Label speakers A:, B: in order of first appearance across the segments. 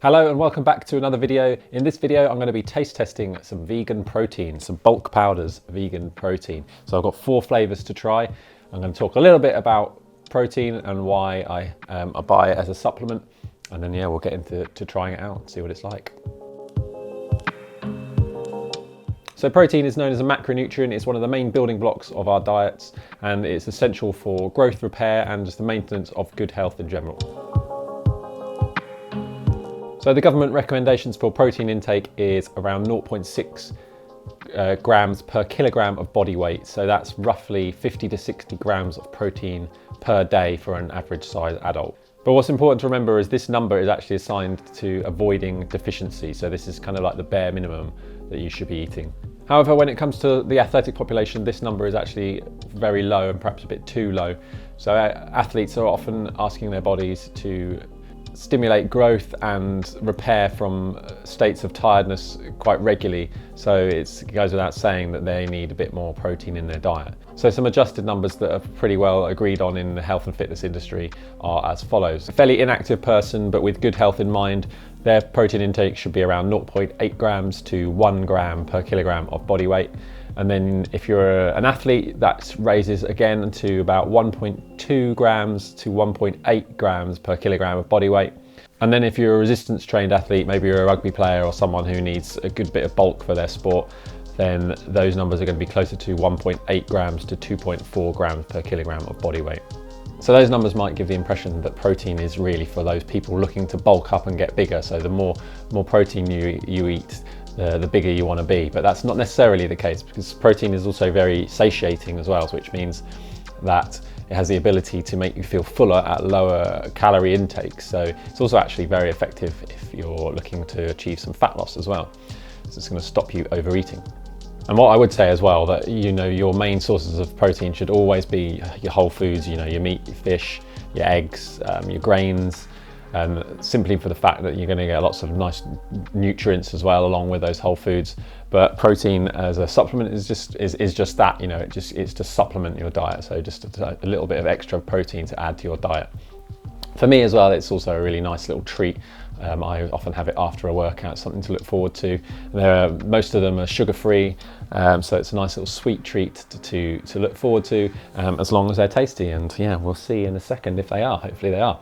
A: Hello and welcome back to another video. In this video, I'm going to be taste testing some vegan protein, some bulk powders vegan protein. So I've got 4 flavors to try. I'm going to talk a little bit about protein and why I buy it as a supplement. And then we'll get into trying it out and see what it's like. So protein is known as a macronutrient. It's one of the main building blocks of our diets, and it's essential for growth, repair, and just the maintenance of good health in general. So the government recommendations for protein intake is around 0.6 grams per kilogram of body weight. So that's roughly 50 to 60 grams of protein per day for an average size adult. But what's important to remember is this number is actually assigned to avoiding deficiency. So this is kind of like the bare minimum that you should be eating. However, when it comes to the athletic population, this number is actually very low and perhaps a bit too low. So athletes are often asking their bodies to stimulate growth and repair from states of tiredness quite regularly. So it goes without saying that they need a bit more protein in their diet. So some adjusted numbers that are pretty well agreed on in the health and fitness industry are as follows. A fairly inactive person, but with good health in mind, their protein intake should be around 0.8 grams to 1 gram per kilogram of body weight. And then if you're an athlete, that raises again to about 1.2 grams to 1.8 grams per kilogram of body weight. And then if you're a resistance trained athlete, maybe you're a rugby player or someone who needs a good bit of bulk for their sport, then those numbers are going to be closer to 1.8 grams to 2.4 grams per kilogram of body weight. So those numbers might give the impression that protein is really for those people looking to bulk up and get bigger. So the more protein you eat, the bigger you want to be. But that's not necessarily the case, because protein is also very satiating as well, which means that it has the ability to make you feel fuller at lower calorie intake. So it's also actually very effective if you're looking to achieve some fat loss as well. So it's going to stop you overeating. And what I would say as well, that your main sources of protein should always be your whole foods, your meat, your fish, your eggs, your grains, simply for the fact that you're going to get lots of nice nutrients as well along with those whole foods. But protein as a supplement is just that, it's to supplement your diet. So just a little bit of extra protein to add to your diet. For me as well, it's also a really nice little treat. I often have it after a workout, something to look forward to. Most of them are sugar-free, so it's a nice little sweet treat to look forward to, as long as they're tasty. And we'll see in a second if they are. Hopefully they are.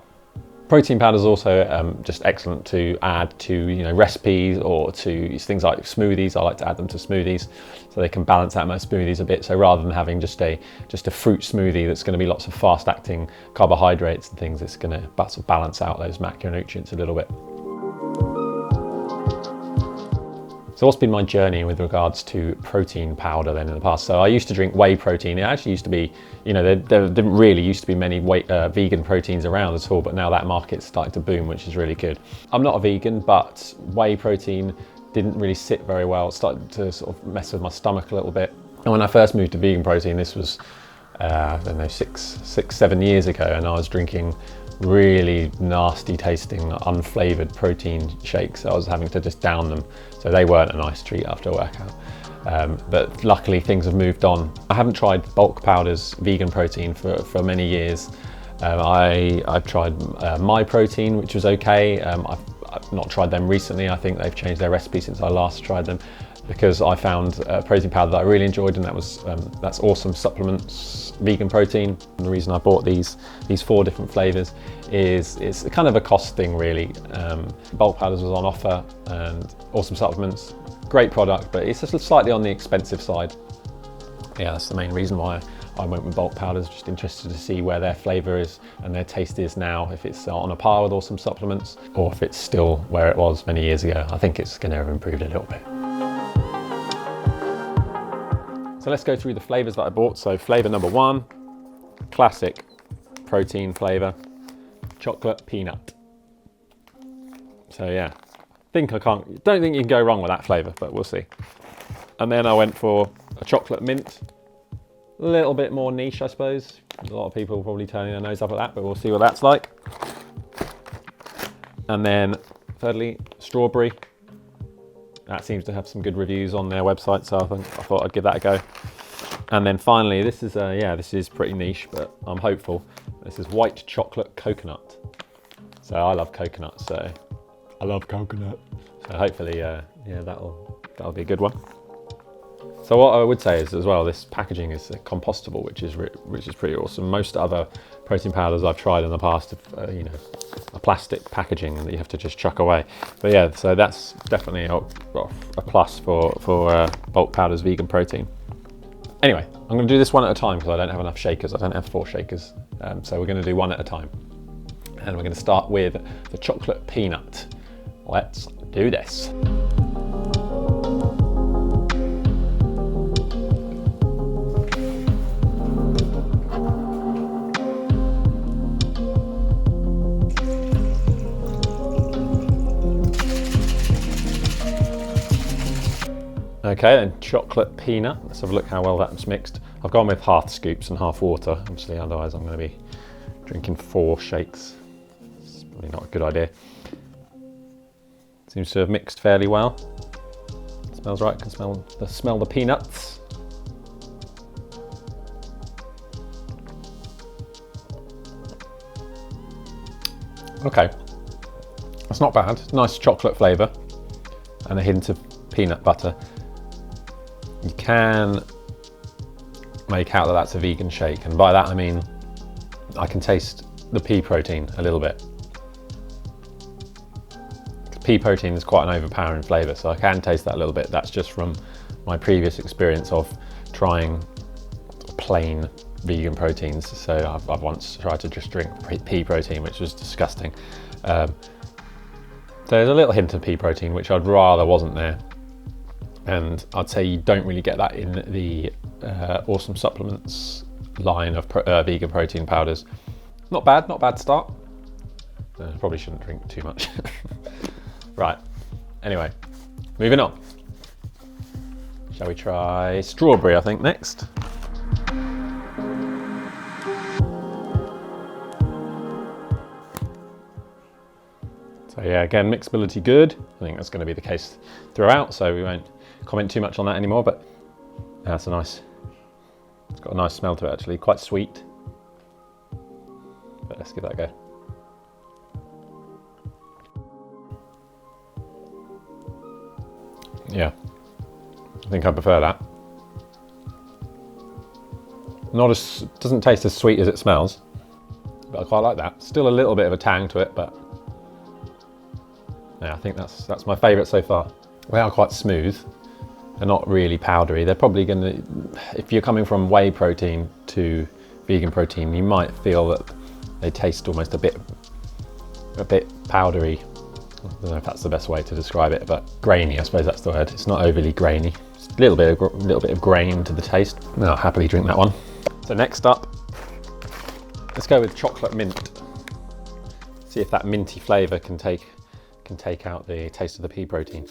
A: Protein powder is also just excellent to add to recipes or to things like smoothies. I like to add them to smoothies so they can balance out my smoothies a bit. So rather than having just a fruit smoothie that's going to be lots of fast-acting carbohydrates and things, it's going to balance out those macronutrients a little bit. So what's been my journey with regards to protein powder then in the past? So I used to drink whey protein. It actually used to be, there didn't really used to be many vegan proteins around at all, but now that market's starting to boom, which is really good. I'm not a vegan, but whey protein didn't really sit very well. It started to sort of mess with my stomach a little bit. And when I first moved to vegan protein, this was, I don't know, 7 years ago, and I was drinking really nasty tasting unflavored protein shakes. I was having to just down them, so they weren't a nice treat after a workout. But luckily things have moved on. I haven't tried bulk powders vegan protein for many years. I've tried My Protein, which was okay. I've not tried them recently. I think they've changed their recipe since I last tried them, because I found a protein powder that I really enjoyed, and that's Awesome Supplements vegan protein. And the reason I bought these 4 different flavors is it's kind of a cost thing really. Bulk powders was on offer, and Awesome Supplements, great product, but it's just slightly on the expensive side. That's the main reason why I went with bulk powders. Just interested to see where their flavor is and their taste is now, if it's on a par with Awesome Supplements or if it's still where it was many years ago. I think it's going to have improved a little bit. So let's go through the flavors that I bought. So flavor number 1, classic protein flavor, chocolate peanut. So don't think you can go wrong with that flavor, but we'll see. And then I went for a chocolate mint, a little bit more niche, I suppose. A lot of people probably turning their nose up at that, but we'll see what that's like. And then thirdly, strawberry. That seems to have some good reviews on their website, so I thought I'd give that a go. And then finally, this is pretty niche, but I'm hopeful. This is white chocolate coconut. So I love coconut, so I love coconut. So hopefully, yeah, that'll be a good one. So what I would say is as well, this packaging is compostable, which is pretty awesome. Most other protein powders I've tried in the past have, you know, a plastic packaging that you have to just chuck away. But yeah, so that's definitely a plus for bulk powders vegan protein. Anyway, I'm going to do this one at a time because I don't have enough shakers. I don't have 4 shakers, so we're going to do one at a time. And we're going to start with the chocolate peanut. Let's do this. Okay, then chocolate peanut. Let's have a look how well that's mixed. I've gone with half scoops and half water, obviously, otherwise I'm going to be drinking 4 shakes. It's probably not a good idea. Seems to have mixed fairly well. Smells right, can smell the peanuts. Okay, that's not bad. Nice chocolate flavour and a hint of peanut butter. You can make out that that's a vegan shake, and by that I mean I can taste the pea protein a little bit. Pea protein is quite an overpowering flavour, so I can taste that a little bit. That's just from my previous experience of trying plain vegan proteins. So I've once tried to just drink pea protein, which was disgusting. There's a little hint of pea protein, which I'd rather wasn't there. And I'd say you don't really get that in the Awesome Supplements line of vegan protein powders. Not bad start. Probably shouldn't drink too much. Right, anyway, moving on. Shall we try strawberry, I think, next? So yeah, again, mixability good. I think that's going to be the case throughout, so we won't comment too much on that anymore, but that's it's got a nice smell to it actually, quite sweet. But let's give that a go. Yeah, I think I prefer that. Doesn't taste as sweet as it smells, but I quite like that. Still a little bit of a tang to it, but yeah, I think that's my favourite so far. They are quite smooth. They're not really powdery. They're probably going to, if you're coming from whey protein to vegan protein, you might feel that they taste almost a bit powdery. I don't know if that's the best way to describe it, but grainy, I suppose that's the word. It's not overly grainy. It's a little bit of grain to the taste. I'll happily drink that one. So next up, let's go with chocolate mint. See if that minty flavour can take out the taste of the pea protein.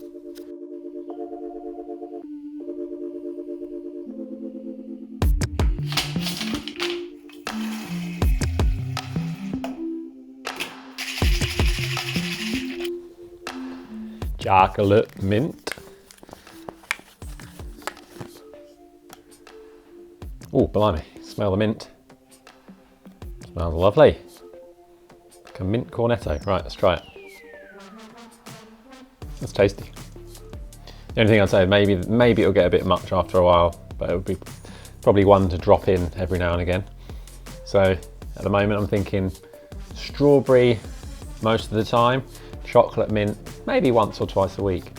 A: Chocolate mint. Oh, blimey, smell the mint. Smells lovely. Like a mint cornetto. Right, let's try it. That's tasty. The only thing I'd say, maybe it'll get a bit much after a while, but it would be probably one to drop in every now and again. So at the moment I'm thinking strawberry most of the time, chocolate mint maybe once or twice a week.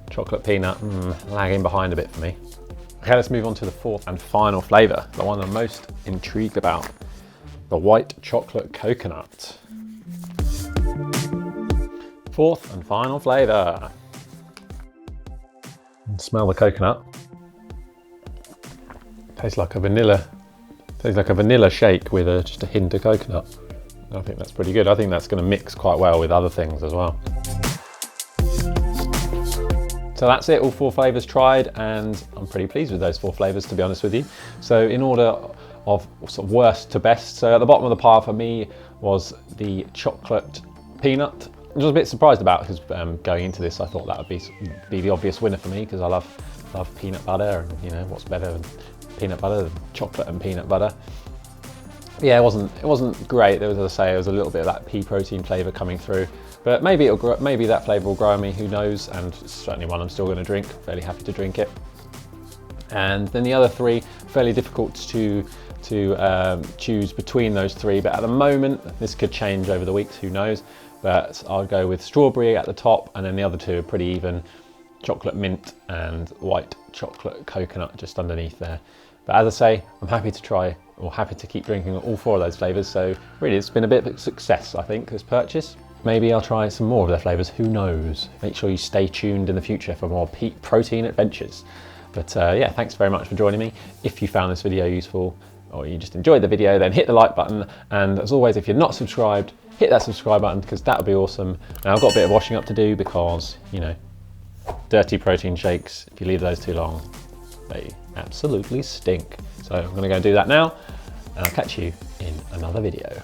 A: Chocolate peanut, lagging behind a bit for me. Okay, let's move on to the 4th and final flavour, the one I'm most intrigued about, the white chocolate coconut. 4th and final flavour. Smell the coconut. Tastes like a vanilla shake with just a hint of coconut. I think that's pretty good. I think that's going to mix quite well with other things as well. So that's it, all 4 flavours tried, and I'm pretty pleased with those 4 flavours, to be honest with you. So in order of sort of worst to best, so at the bottom of the pile for me was the chocolate peanut. I was a bit surprised about, because going into this I thought that would be the obvious winner for me, because I love peanut butter, and you know what's better than peanut butter than chocolate and peanut butter. Yeah, it wasn't great. There was, as I say, there was a little bit of that pea protein flavour coming through, But maybe maybe that flavour will grow on me, who knows, and it's certainly one I'm still going to drink, fairly happy to drink it. And then the other three, fairly difficult to choose between those three, but at the moment, this could change over the weeks, who knows, but I'll go with strawberry at the top, and then the other two are pretty even, chocolate mint and white chocolate coconut just underneath there. But as I say, I'm happy to try, or happy to keep drinking all four of those flavours, so really it's been a bit of a success, I think, this purchase. Maybe I'll try some more of their flavours, who knows. Make sure you stay tuned in the future for more peak protein adventures. But yeah, thanks very much for joining me. If you found this video useful, or you just enjoyed the video, then hit the like button. And as always, if you're not subscribed, hit that subscribe button, because that would be awesome. Now I've got a bit of washing up to do because, you know, dirty protein shakes, if you leave those too long, they absolutely stink. So I'm gonna go do that now, and I'll catch you in another video.